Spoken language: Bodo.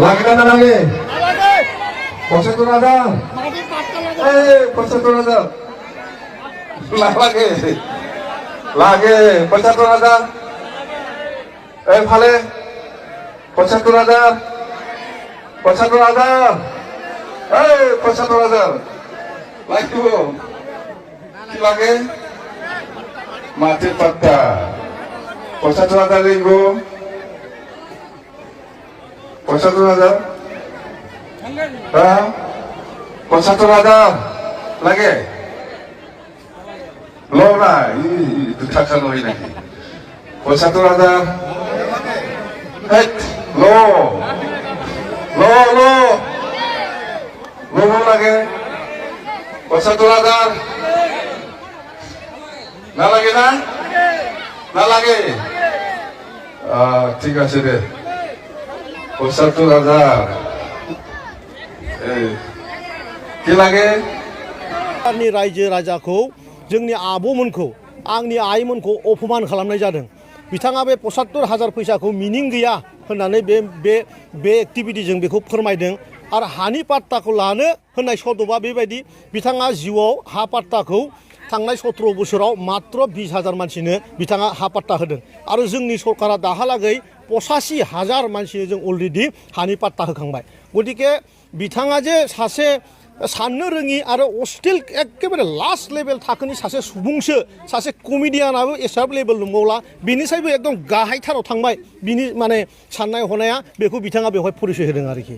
লাগে না লাগে? ৭৫,০০০। এই ৭৫,০০০ লাগে লাগে ৭৫,০০০। এই ফালে ৭৫,০০০। ৭৫,০০০। এই ৭৫,০০০ লাগিব। কি লাগে? মাটির পাত্তা। ৭৫,০০০ লাগিব। ৭৫,০০০। হ্যাঁ ৭৫,০০০ লাগে। লো না থাকা নই নাকি? ৭৫,০০০। লো লো লো লো লাগে। ৭৫,০০০ না লাগে না? না লাগে। ঠিক আছে দে ৭৫,০০০। কি লাগে? रायजो राजाखौ जोंनि आब'मोनखौ आंनि आइमोनखौ अपमान खालामनाय जादों। बिथाङा बे ৭৫,০০০ फैसाखौ मिनिं गैया होननानै बे एक्टिभिटिजों बेखौ फोरमायदों। आरो हानि पाट्टाखौ लानो होननाय सदबा बेबायदि बिथाङा जिउआव हा पाट्टाखौ थांनाय 17 बोसोराव मात्र 20,000 मानसिनो बिथाङा हा पाट्टा होदों। आरो जोंनि सरकारा दाहालागै 85,000 मानसिनो जों अलरेडि हानि पाट्टा होखांबाय। गतिके बिथाङा जे सासे साननो रोङि आरो अस्टिल एखेबारे लास्ट लेभेल थाखोनि सासे सुबुंसो, सासे कमेडियानाबो एसाब लेभेल नंबावला, बिनिसायबो एकदम गाहायथाराव थांबाय बिनि माने साननाय हनाया, बेखौ बिथाङा बेवहाय परिचय होदों आरोखि।